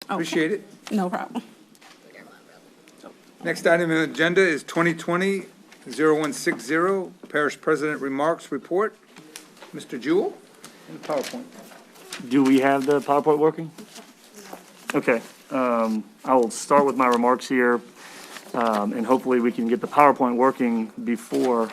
Appreciate it. No problem. Next item on the agenda is 2020-0160, Parish President Remarks Report. Mr. Jewell, and the PowerPoint. Do we have the PowerPoint working? Okay, I will start with my remarks here, and hopefully we can get the PowerPoint working before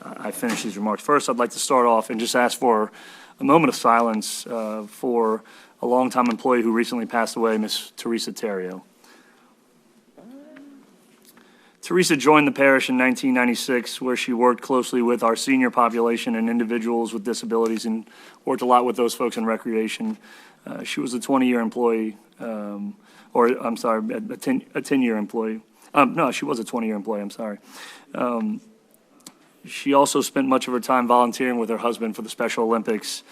I finish these remarks. First, I'd like to start off and just ask for a moment of silence for a longtime employee who recently passed away, Miss Teresa Terrio. Teresa joined the parish in 1996, where she worked closely with our senior population and individuals with disabilities and worked a lot with those folks in recreation. She was a 20-year employee, a 10-year employee. No, she was a 20-year employee, I'm sorry. She also spent much of her time volunteering with her husband for the Special Olympics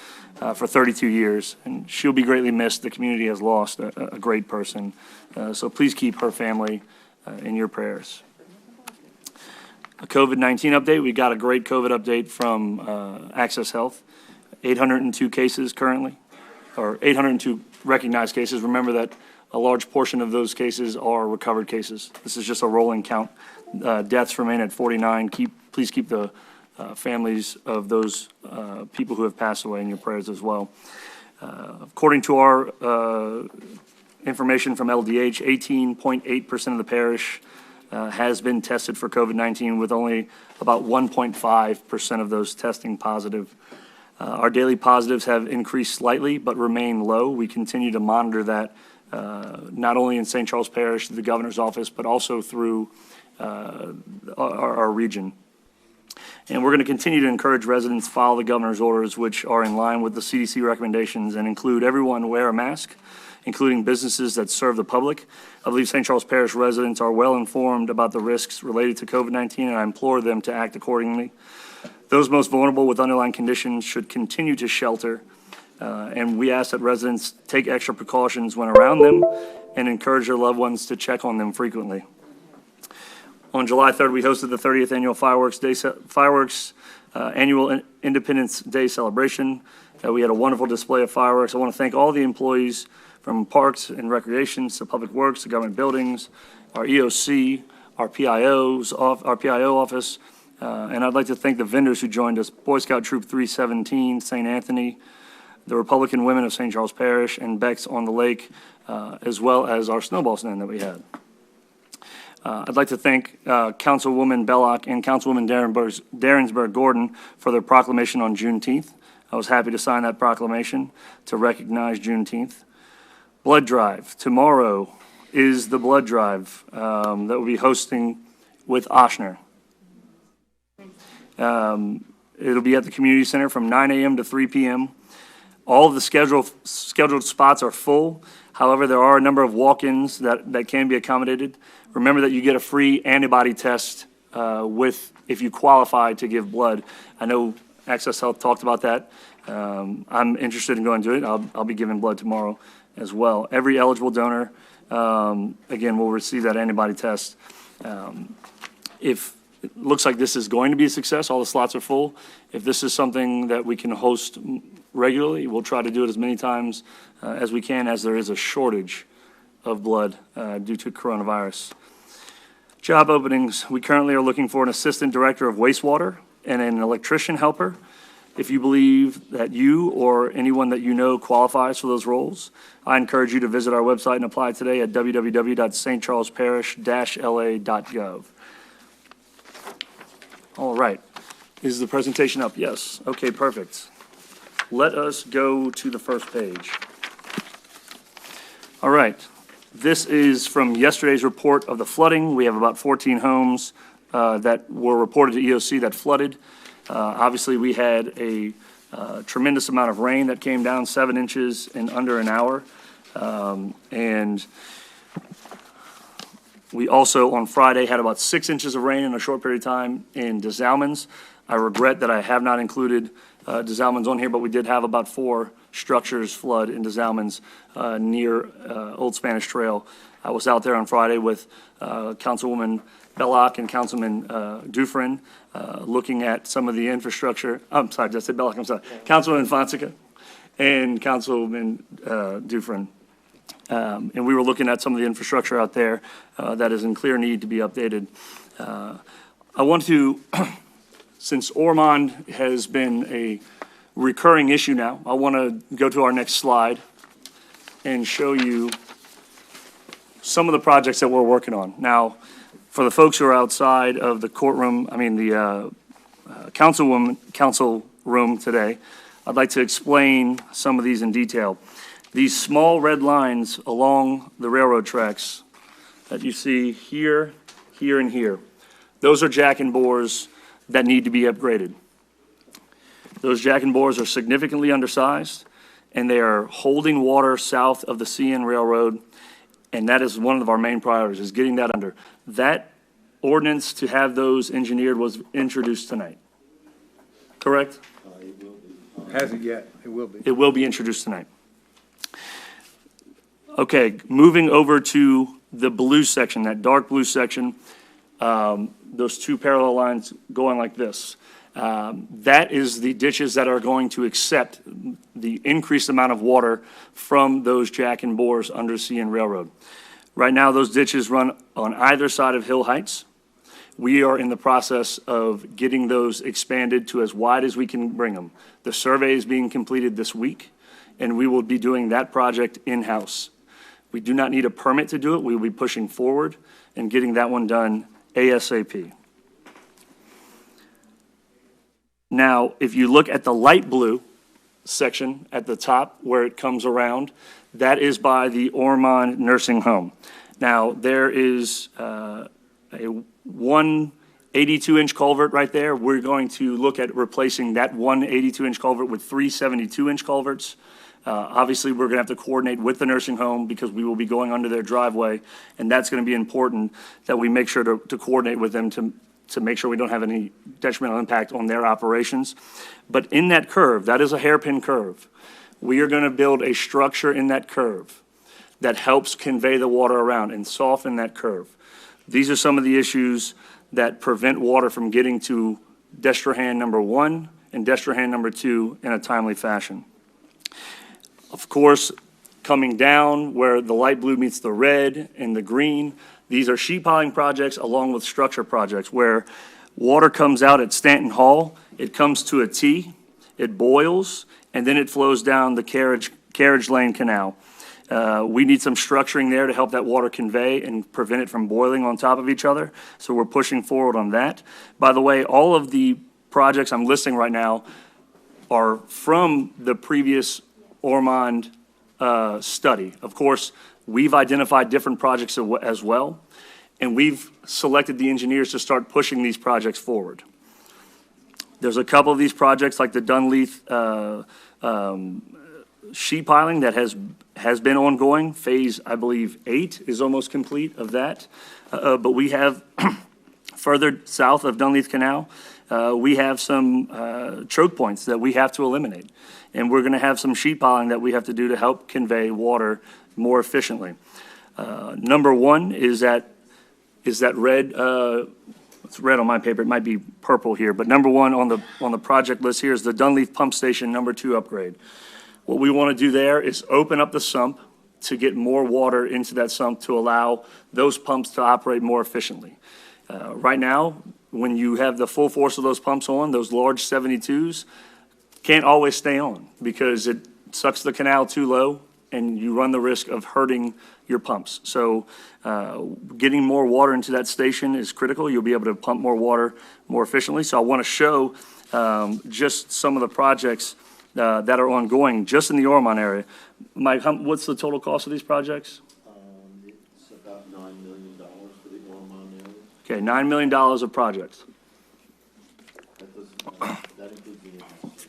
for 32 years, and she'll be greatly missed. The community has lost a great person, so please keep her family in your prayers. A COVID-19 update. We got a great COVID update from Access Health. 802 cases currently, or 802 recognized cases. Remember that a large portion of those cases are recovered cases. This is just a rolling count. Deaths remain at 49. Please keep the families of those people who have passed away in your prayers as well. According to our information from LDH, 18.8% of the parish has been tested for COVID-19, with only about 1.5% of those testing positive. Our daily positives have increased slightly, but remain low. We continue to monitor that not only in St. Charles Parish, the governor's office, but also through our region. And we're going to continue to encourage residents to follow the governor's orders, which are in line with the CDC recommendations and include everyone wear a mask, including businesses that serve the public. I believe St. Charles Parish residents are well informed about the risks related to COVID-19, and I implore them to act accordingly. Those most vulnerable with underlying conditions should continue to shelter, and we ask that residents take extra precautions when around them and encourage their loved ones to check on them frequently. On July 3rd, we hosted the 30th Annual Fireworks Annual Independence Day celebration. We had a wonderful display of fireworks. I want to thank all the employees from Parks and Recreations to Public Works to government buildings, our EOC, our PIO office, and I'd like to thank the vendors who joined us: Boy Scout Troop 317, St. Anthony, the Republican Women of St. Charles Parish, and Beck's on the Lake, as well as our snowball stand that we had. I'd like to thank Councilwoman Belloc and Councilwoman Derensburg Gordon for their proclamation on Juneteenth. I was happy to sign that proclamation to recognize Juneteenth. Blood drive. Tomorrow is the blood drive that we'll be hosting with Oshner. It'll be at the community center from 9 a.m. to 3 p.m. All of the scheduled spots are full. However, there are a number of walk-ins that can be accommodated. Remember that you get a free antibody test if you qualify to give blood. I know Access Health talked about that. I'm interested in going to it. I'll be giving blood tomorrow as well. Every eligible donor, again, will receive that antibody test. If it looks like this is going to be a success, all the slots are full. If this is something that we can host regularly, we'll try to do it as many times as we can, as there is a shortage of blood due to coronavirus. Job openings. We currently are looking for an assistant director of wastewater and an electrician helper. If you believe that you or anyone that you know qualifies for those roles, I encourage you to visit our website and apply today at www.stcharlesparish-la.gov. All right. Is the presentation up? Yes. Okay, perfect. Let us go to the first page. All right. This is from yesterday's report of the flooding. We have about 14 homes that were reported to EOC that flooded. Obviously, we had a tremendous amount of rain that came down, 7 inches in under an hour. And we also, on Friday, had about 6 inches of rain in a short period of time in Des Allemands. I regret that I have not included Des Allemands on here, but we did have about 4 structures flood in Des Allemands near Old Spanish Trail. I was out there on Friday with Councilwoman Belloc and Councilman Dufresne looking at some of the infrastructure. I'm sorry, did I say Belloc? I'm sorry. Councilwoman Fonseca. and Councilman Dufresne. And we were looking at some of the infrastructure out there that is in clear need to be updated. I want to, since Ormond has been a recurring issue now, I want to go to our next slide and show you some of the projects that we're working on. Now, for the folks who are outside of the courtroom, the council room today, I'd like to explain some of these in detail. These small red lines along the railroad tracks that you see here, here, and here, those are jack and bores that need to be upgraded. Those jack and bores are significantly undersized, and they are holding water south of the CN Railroad, and that is one of our main priorities, is getting that under. That ordinance to have those engineered was introduced tonight, correct? Hasn't yet, it will be. It will be introduced tonight. Okay, moving over to the blue section, that dark blue section, those two parallel lines going like this. That is the ditches that are going to accept the increased amount of water from those jack and bores under CN Railroad. Right now, those ditches run on either side of Hill Heights. We are in the process of getting those expanded to as wide as we can bring them. The survey is being completed this week, and we will be doing that project in-house. We do not need a permit to do it. We will be pushing forward and getting that one done ASAP. Now, if you look at the light blue section at the top where it comes around, that is by the Ormond Nursing Home. Now, there is a 182-inch culvert right there. We're going to look at replacing that 182-inch culvert with 3 72-inch culverts. Obviously, we're going to have to coordinate with the nursing home because we will be going under their driveway, and that's going to be important that we make sure to coordinate with them to make sure we don't have any detrimental impact on their operations. But in that curve, that is a hairpin curve. We are going to build a structure in that curve that helps convey the water around and soften that curve. These are some of the issues that prevent water from getting to Destrehan number 1 and Destrehan number 2 in a timely fashion. Of course, coming down where the light blue meets the red and the green, these are sheet piling projects along with structure projects where water comes out at Stanton Hall, it comes to a T, it boils, and then it flows down the carriage lane canal. We need some structuring there to help that water convey and prevent it from boiling on top of each other, so we're pushing forward on that. By the way, all of the projects I'm listing right now are from the previous Ormond study. Of course, we've identified different projects as well, and we've selected the engineers to start pushing these projects forward. There's a couple of these projects like the Dunleith sheet piling that has been ongoing. Phase, I believe, 8 is almost complete of that. But we have further south of Dunleith Canal, we have some choke points that we have to eliminate. And we're going to have some sheet piling that we have to do to help convey water more efficiently. Number 1 is that red, it's red on my paper, it might be purple here, but number 1 on the project list here is the Dunleith Pump Station number 2 upgrade. What we want to do there is open up the sump to get more water into that sump to allow those pumps to operate more efficiently. Right now, when you have the full force of those pumps on, those large 72s can't always stay on because it sucks the canal too low and you run the risk of hurting your pumps. So getting more water into that station is critical. You'll be able to pump more water more efficiently. So I want to show just some of the projects that are ongoing just in the Ormond area. Mike, what's the total cost of these projects? It's about $9 million for the Ormond area. Okay, $9 million of projects. That includes the in-house.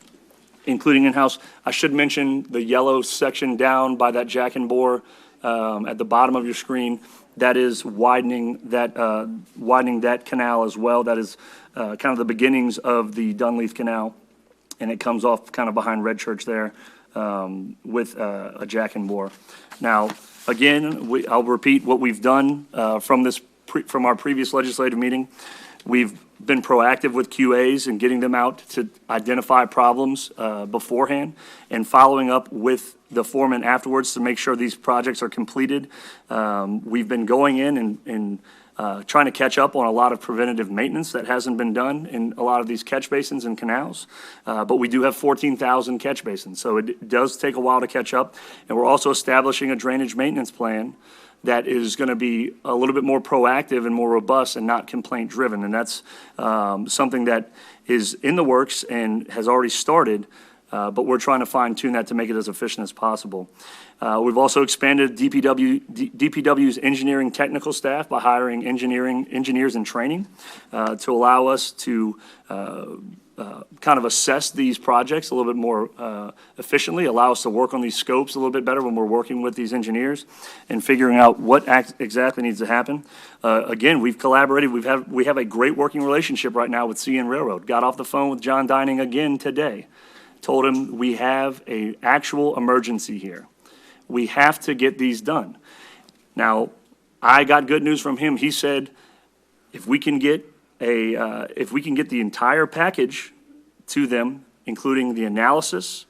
Including in-house. I should mention the yellow section down by that jack and bore at the bottom of your screen. That is widening that canal as well. That is kind of the beginnings of the Dunleith Canal, and it comes off kind of behind Red Church there with a jack and bore. Now, again, I'll repeat what we've done from our previous legislative meeting. We've been proactive with QAs and getting them out to identify problems beforehand and following up with the foreman afterwards to make sure these projects are completed. We've been going in and trying to catch up on a lot of preventative maintenance that hasn't been done in a lot of these catch basins and canals. But we do have 14,000 catch basins, so it does take a while to catch up. And we're also establishing a drainage maintenance plan that is going to be a little bit more proactive and more robust and not complaint-driven. And that's something that is in the works and has already started, but we're trying to fine-tune that to make it as efficient as possible. We've also expanded DPW's engineering technical staff by hiring engineers in training to allow us to kind of assess these projects a little bit more efficiently, allow us to work on these scopes a little bit better when we're working with these engineers and figuring out what exactly needs to happen. Again, we've collaborated. We have a great working relationship right now with CN Railroad. Got off the phone with John Dining again today. Told him we have an actual emergency here. We have to get these done. Now, I got good news from him. He said, if we can get the entire package to them, including the analysis,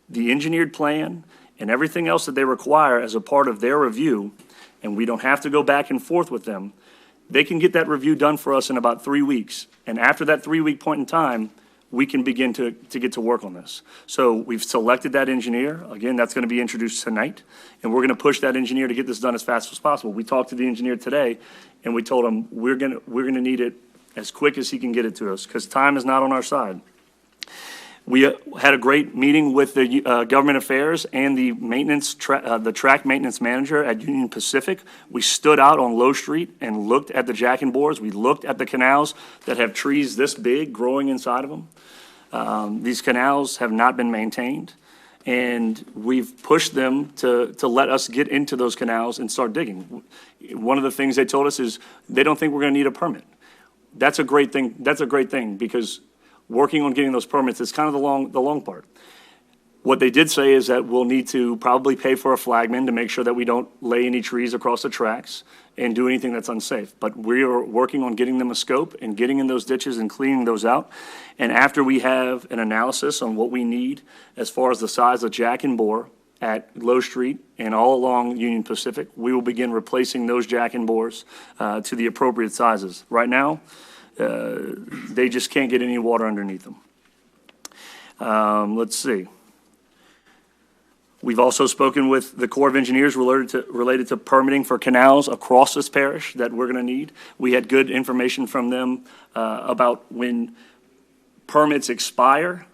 the engineered plan, and everything else that they require as a part of their review, and we don't have to go back and forth with them, they can get that review done for us in about 3 weeks. And after that 3-week point in time, we can begin to get to work on this. So we've selected that engineer. Again, that's going to be introduced tonight, and we're going to push that engineer to get this done as fast as possible. We talked to the engineer today, and we told him we're going to need it as quick as he can get it to us, because time is not on our side. We had a great meeting with the government affairs and the the track maintenance manager at Union Pacific. We stood out on Low Street and looked at the jack and bores. We looked at the canals that have trees this big growing inside of them. These canals have not been maintained, and we've pushed them to let us get into those canals and start digging. One of the things they told us is they don't think we're going to need a permit. That's a great thing. That's a great thing, because working on getting those permits is kind of the long part. What they did say is that we'll need to probably pay for a flagman to make sure that we don't lay any trees across the tracks and do anything that's unsafe. But we are working on getting them a scope and getting in those ditches and cleaning those out. And after we have an analysis on what we need as far as the size of jack and bore at Low Street and all along Union Pacific, we will begin replacing those jack and bores to the appropriate sizes. Right now, they just can't get any water underneath them. Let's see. We've also spoken with the Corps of Engineers related to permitting for canals across this parish that we're going to need. We had good information from them about when permits expire.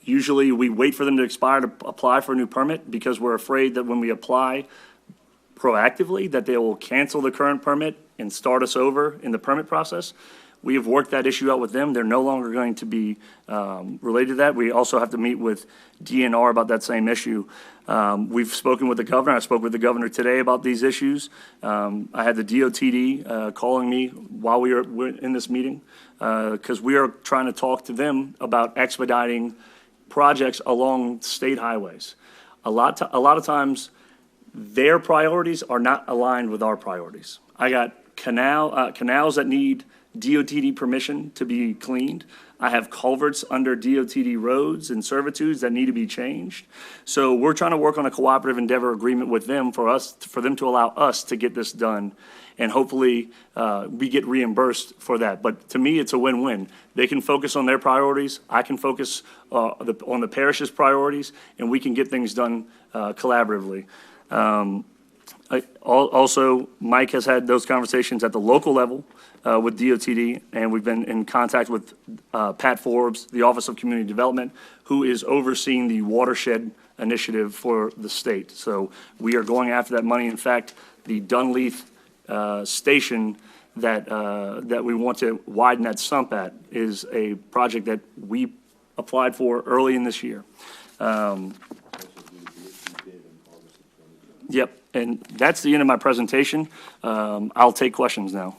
Usually we wait for them to expire to apply for a new permit, because we're afraid that when we apply proactively that they will cancel the current permit and start us over in the permit process. We have worked that issue out with them. They're no longer going to be related to that. We also have to meet with DNR about that same issue. We've spoken with the governor. I spoke with the governor today about these issues. I had the DOTD calling me while we were in this meeting, because we are trying to talk to them about expediting projects along state highways. A lot of times, their priorities are not aligned with our priorities. I got canals that need DOTD permission to be cleaned. I have culverts under DOTD roads and servitudes that need to be changed. So we're trying to work on a cooperative endeavor agreement with them for them to allow us to get this done, and hopefully we get reimbursed for that. But to me, it's a win-win. They can focus on their priorities. I can focus on the parish's priorities, and we can get things done collaboratively. Also, Mike has had those conversations at the local level with DOTD, and we've been in contact with Pat Forbes, the Office of Community Development, who is overseeing the watershed initiative for the state. So we are going after that money. In fact, the Dunleith station that we want to widen that sump at is a project that we applied for early in this year. Yep, and that's the end of my presentation. I'll take questions now.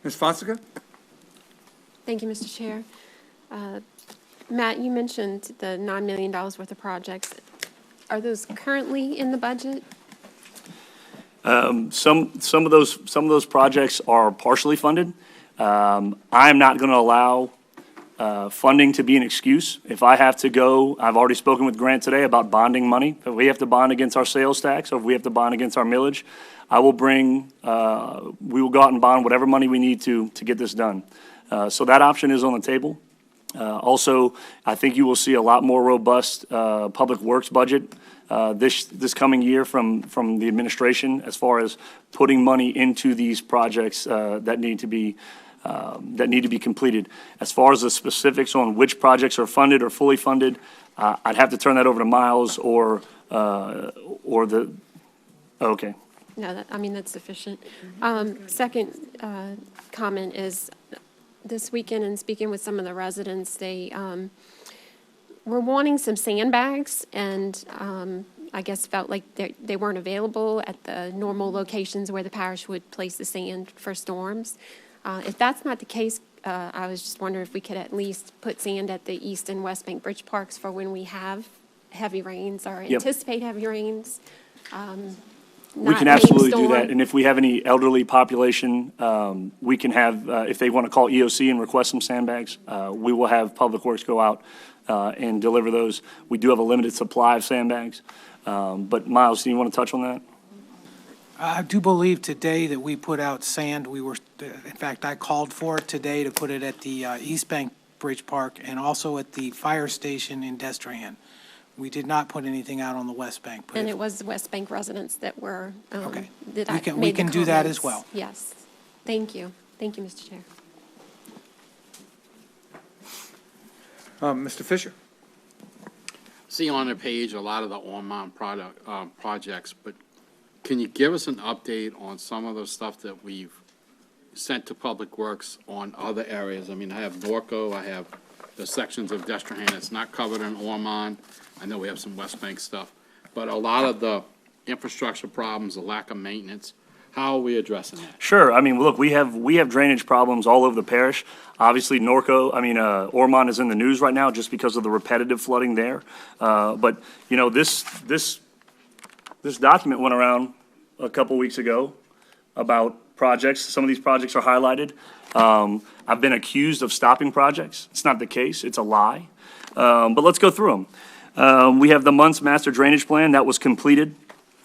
Ms. Fonseca? Thank you, Mr. Chair. Matt, you mentioned the $9 million worth of projects. Are those currently in the budget? Some of those projects are partially funded. I'm not going to allow funding to be an excuse. If I have to go, I've already spoken with Grant today about bonding money. If we have to bond against our sales tax, or if we have to bond against our millage, we will go out and bond whatever money we need to get this done. So that option is on the table. Also, I think you will see a lot more robust public works budget this coming year from the administration as far as putting money into these projects that need to be completed. As far as the specifics on which projects are funded or fully funded, I'd have to turn that over to Miles or okay. No, that's sufficient. Second comment is, this weekend, in speaking with some of the residents, they were wanting some sandbags, and I guess felt like they weren't available at the normal locations where the parish would place the sand for storms. If that's not the case, I was just wondering if we could at least put sand at the East and West Bank Bridge Parks for when we have heavy rains or anticipate heavy rains. We can absolutely do that, and if we have any elderly population, we can have, if they want to call EOC and request some sandbags, we will have Public Works go out and deliver those. We do have a limited supply of sandbags, but Miles, do you want to touch on that? I do believe today that we put out sand. In fact, I called for it today to put it at the East Bank Bridge Park and also at the fire station in Destrehan. We did not put anything out on the West Bank. And it was the West Bank residents that were, Okay. that We can do that as well. Yes. Thank you. Thank you, Mr. Chair. Mr. Fisher? See on the page a lot of the Ormond projects, but can you give us an update on some of the stuff that we've sent to Public Works on other areas? I mean, I have Norco, I have the sections of Destrehan, it's not covered in Ormond. I know we have some West Bank stuff, but a lot of the infrastructure problems, the lack of maintenance, how are we addressing that? Sure. I mean, look, we have drainage problems all over the parish. Obviously, Ormond is in the news right now just because of the repetitive flooding there. But you know, this document went around a couple weeks ago about projects. Some of these projects are highlighted. I've been accused of stopping projects. It's not the case. It's a lie. But let's go through them. We have the Munts Master Drainage Plan that was completed,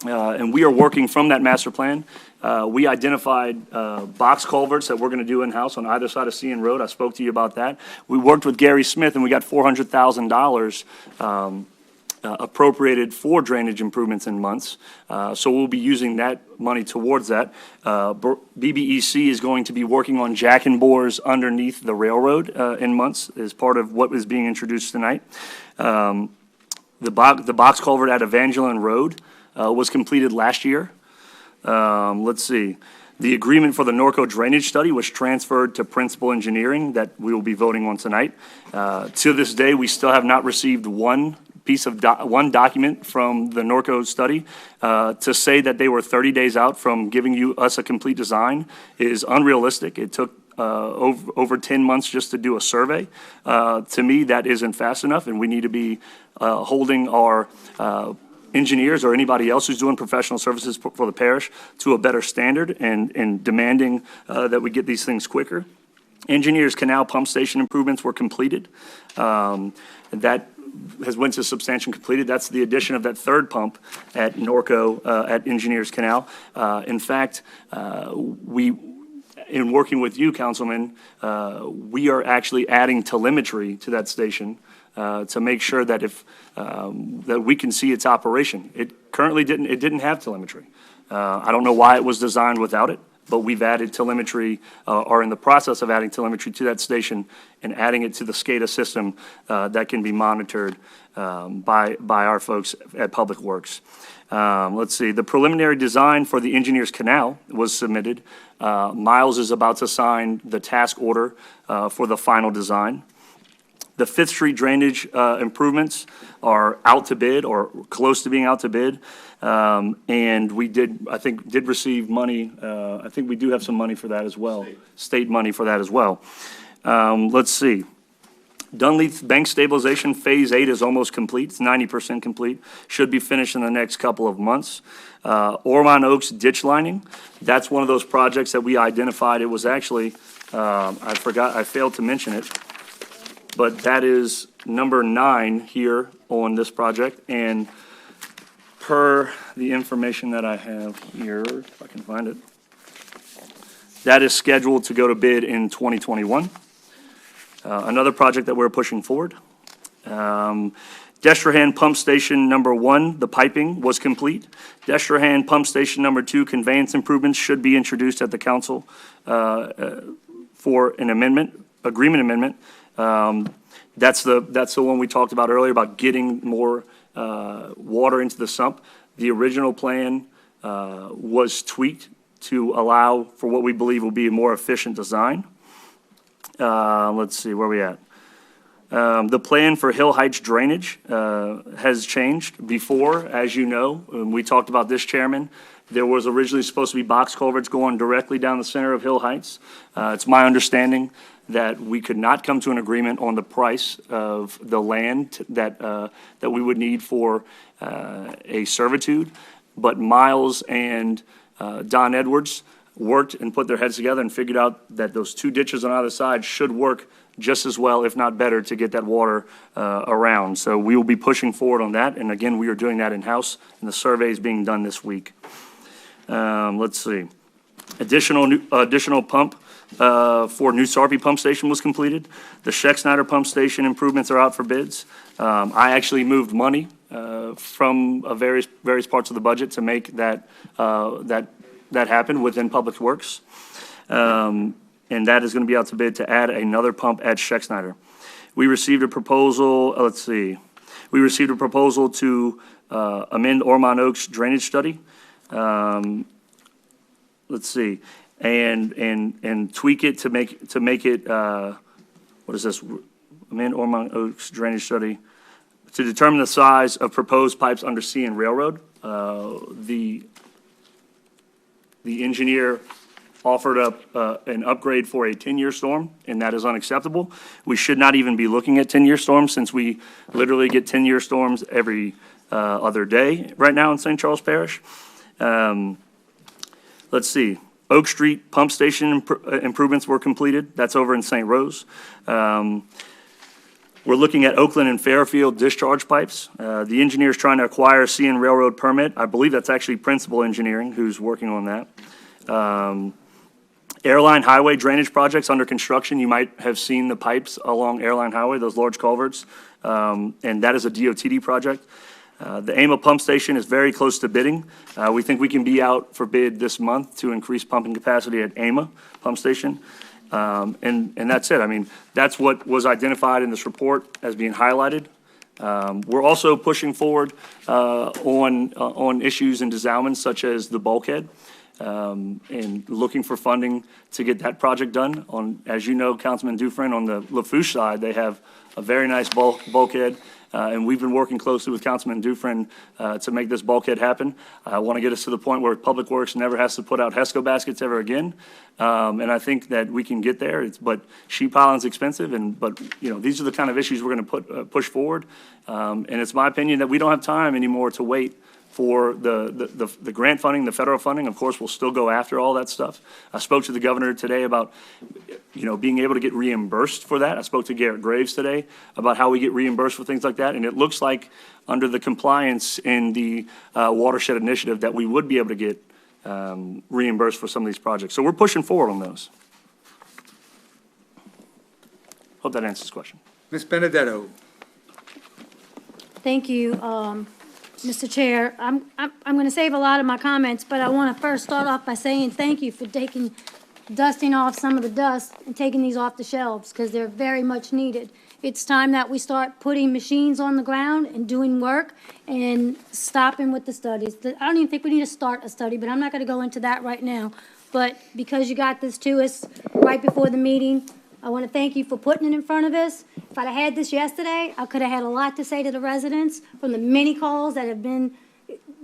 and we are working from that master plan. We identified box culverts that we're going to do in-house on either side of Cian Road. I spoke to you about that. We worked with Gary Smith, and we got $400,000 appropriated for drainage improvements in Munts. So we'll be using that money towards that. BBEC is going to be working on jack and bores underneath the railroad in Munts as part of what is being introduced tonight. The box culvert at Evangeline Road was completed last year. Let's see. The agreement for the Norco drainage study was transferred to Principal Engineering that we will be voting on tonight. To this day, we still have not received one document from the Norco study. To say that they were 30 days out from giving us a complete design is unrealistic. It took over 10 months just to do a survey. To me, that isn't fast enough, and we need to be holding our engineers or anybody else who's doing professional services for the parish to a better standard and demanding that we get these things quicker. Engineers Canal pump station improvements were completed. That has went to substantial completed. That's the addition of that third pump at Norco at Engineers Canal. In fact, in working with you, Councilman, we are actually adding telemetry to that station to make sure that that we can see its operation. It currently didn't have telemetry. I don't know why it was designed without it, but we've added telemetry, are in the process of adding telemetry to that station and adding it to the SCADA system that can be monitored by our folks at Public Works. Let's see, the preliminary design for the Engineers Canal was submitted. Miles is about to sign the task order for the final design. The Fifth Street drainage improvements are out to bid or close to being out to bid. And we did receive money. I think we do have some money for that as well. State money for that as well. Let's see. Dunleath Bank Stabilization Phase 8 is almost complete. It's 90% complete. Should be finished in the next couple of months. Ormond Oaks ditch lining, that's one of those projects that we identified. It was actually, I failed to mention it, but that is number 9 here on this project. And per the information that I have here, if I can find it, that is scheduled to go to bid in 2021. Another project that we're pushing forward. Destrehan Pump Station number 1, the piping was complete. Destrehan Pump Station number 2, conveyance improvements should be introduced at the council for an agreement amendment. That's the one we talked about earlier about getting more water into the sump. The original plan was tweaked to allow for what we believe will be a more efficient design. Let's see, where are we at? The plan for Hill Heights drainage has changed. Before, as you know, when we talked about this, Chairman, there was originally supposed to be box culverts going directly down the center of Hill Heights. It's my understanding that we could not come to an agreement on the price of the land that we would need for a servitude, but Miles and Don Edwards worked and put their heads together and figured out that those 2 ditches on either side should work just as well, if not better, to get that water around. So we will be pushing forward on that. And again, we are doing that in-house, and the survey is being done this week. Let's see. Additional pump for New Sarpy Pump Station was completed. The Scheck-Snyder Pump Station improvements are out for bids. I actually moved money from various parts of the budget to make that happen within Public Works. And that is going to be out to bid to add another pump at Scheck-Snyder. We received a proposal, we received a proposal to amend Ormond Oaks drainage study. And tweak it to make it, what is this? Amend Ormond Oaks drainage study to determine the size of proposed pipes under sea and railroad. The engineer offered up an upgrade for a 10-year storm, and that is unacceptable. We should not even be looking at 10-year storms, since we literally get 10-year storms every other day right now in St. Charles Parish. Let's see. Oak Street Pump Station improvements were completed. That's over in St. Rose. We're looking at Oakland and Fairfield discharge pipes. The engineer's trying to acquire a CN Railroad permit. I believe that's actually Principal Engineering who's working on that. Airline Highway drainage projects under construction. You might have seen the pipes along Airline Highway, those large culverts, and that is a DOTD project. The AMA pump station is very close to bidding. We think we can be out for bid this month to increase pumping capacity at AMA pump station. And that's it. I mean, that's what was identified in this report as being highlighted. We're also pushing forward on issues in Dezalman, such as the bulkhead, and looking for funding to get that project done. As you know, Councilman Dufresne, on the Lafourche side, they have a very nice bulkhead. And we've been working closely with Councilman Dufresne to make this bulkhead happen. I want to get us to the point where Public Works never has to put out HESCO baskets ever again. And I think that we can get there. But sheet piling's expensive, but these are the kind of issues we're going to push forward. And it's my opinion that we don't have time anymore to wait for the grant funding, the federal funding. Of course, we'll still go after all that stuff. I spoke to the governor today about, being able to get reimbursed for that. I spoke to Garrett Graves today about how we get reimbursed for things like that. And it looks like under the compliance in the watershed initiative that we would be able to get reimbursed for some of these projects. So we're pushing forward on those. Hope that answers the question. Ms. Benedetto. Thank you, Mr. Chair. I'm going to save a lot of my comments, but I want to first start off by saying thank you for dusting off some of the dust and taking these off the shelves, because they're very much needed. It's time that we start putting machines on the ground and doing work and stopping with the studies. I don't even think we need to start a study, but I'm not going to go into that right now. But because you got this to us right before the meeting, I want to thank you for putting it in front of us. If I'd have had this yesterday, I could have had a lot to say to the residents from the many calls that have been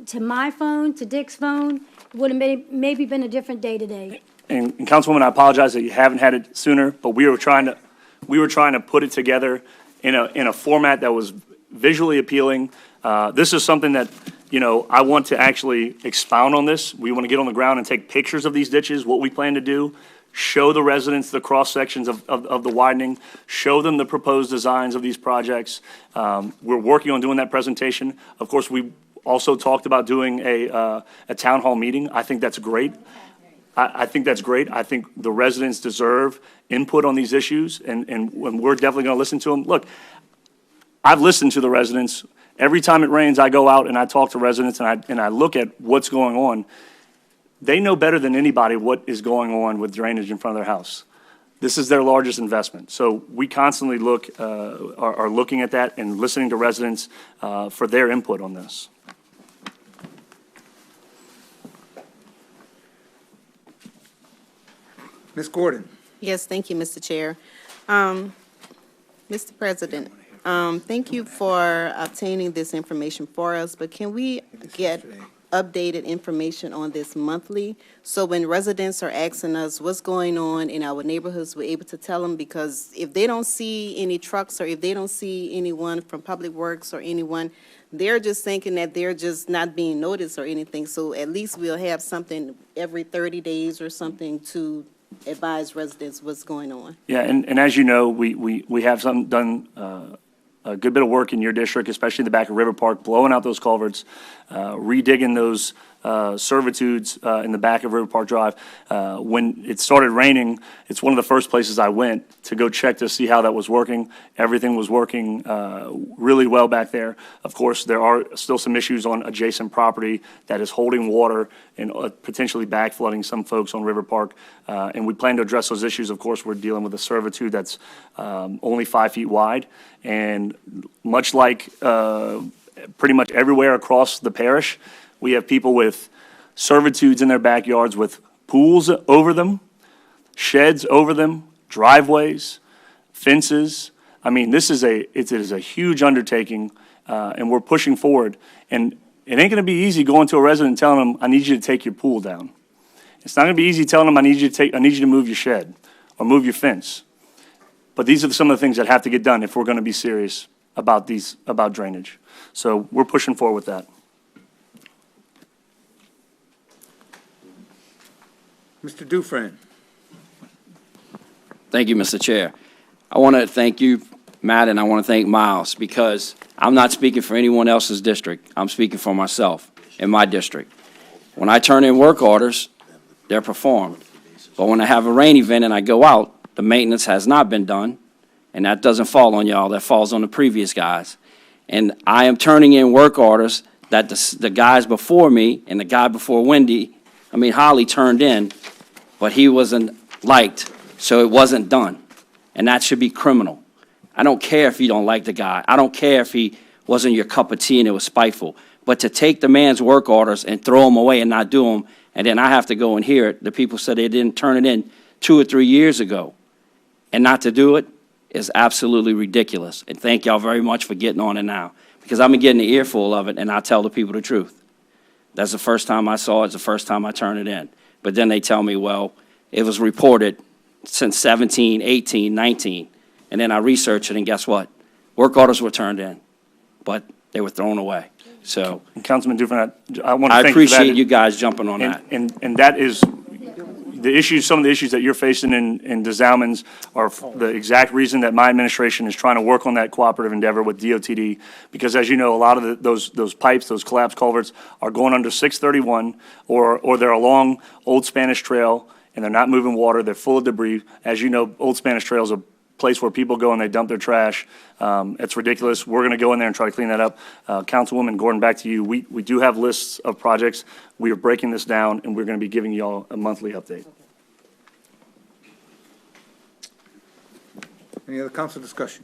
to my phone, to Dick's phone. It would have maybe been a different day today. And Councilwoman, I apologize that you haven't had it sooner, but we were trying we were trying to put it together in a format that was visually appealing. This is something that, you know, I want to actually expound on this. We want to get on the ground and take pictures of these ditches, what we plan to do, show the residents the cross sections of the widening, show them the proposed designs of these projects. We're working on doing that presentation. Of course, we also talked about doing a town hall meeting. I think that's great. I think that's great. I think the residents deserve input on these issues, and we're definitely going to listen to them. Look, I've listened to the residents. Every time it rains, I go out and I talk to residents, and I look at what's going on. They know better than anybody what is going on with drainage in front of their house. This is their largest investment. So we constantly are looking at that and listening to residents for their input on this. Ms. Gordon? Yes, thank you, Mr. Chair. Mr. President, thank you for obtaining this information for us, but can we get updated information on this monthly? So when residents are asking us what's going on in our neighborhoods, we're able to tell them, because if they don't see any trucks or if they don't see anyone from Public Works or anyone, they're just thinking that they're just not being noticed or anything. So at least we'll have something every 30 days or something to advise residents what's going on. Yeah, and as you know, we have done a good bit of work in your district, especially in the back of River Park, blowing out those culverts, redigging those servitudes in the back of River Park Drive. When it started raining, it's one of the first places I went to go check to see how that was working. Everything was working really well back there. Of course, there are still some issues on adjacent property that is holding water and potentially back flooding some folks on River Park. And we plan to address those issues. Of course, we're dealing with a servitude that's only 5 feet wide. And much like pretty much everywhere across the parish, we have people with servitudes in their backyards with pools over them, sheds over them, driveways, fences. I mean, it is a huge undertaking, and we're pushing forward. And it ain't going to be easy going to a resident and telling them, I need you to take your pool down. It's not going to be easy telling them, I need you to move your shed or move your fence. But these are some of the things that have to get done if we're going to be serious about drainage. So we're pushing forward with that. Mr. Dufresne? Thank you, Mr. Chair. I want to thank you, Matt, and I want to thank Miles, because I'm not speaking for anyone else's district. I'm speaking for myself in my district. When I turn in work orders, they're performed. But when I have a rain event and I go out, the maintenance has not been done, and that doesn't fall on y'all. That falls on the previous guys. And I am turning in work orders that the guys before me and the guy before Holly turned in, but he wasn't liked, so it wasn't done. And that should be criminal. I don't care if you don't like the guy. I don't care if he wasn't your cup of tea and it was spiteful. But to take the man's work orders and throw them away and not do them, and then I have to go and hear it, the people said they didn't turn it in 2 or 3 years ago, and not to do it is absolutely ridiculous. And thank y'all very much for getting on it now, because I've been getting an earful of it, and I tell the people the truth. That's the first time I saw it. It's the first time I turned it in. But then they tell me, well, it was reported since 17, 18, 19. And then I researched it, and guess what? Work orders were turned in, but they were thrown away. So And Councilman Dufresne, I want to thank you for that. appreciate you guys jumping on that. And that is the issues, some of the issues that you're facing in Des Allemands are the exact reason that my administration is trying to work on that cooperative endeavor with DOTD, because as you know, a lot of those pipes, those collapsed culverts are going under 631, or they're along Old Spanish Trail, and they're not moving water, they're full of debris. As you know, Old Spanish Trail is a place where people go and they dump their trash. It's ridiculous. We're going to go in there and try to clean that up. Councilwoman Gordon, back to you. We do have lists of projects. We are breaking this down, and we're going to be giving you all a monthly update. Any other council discussion?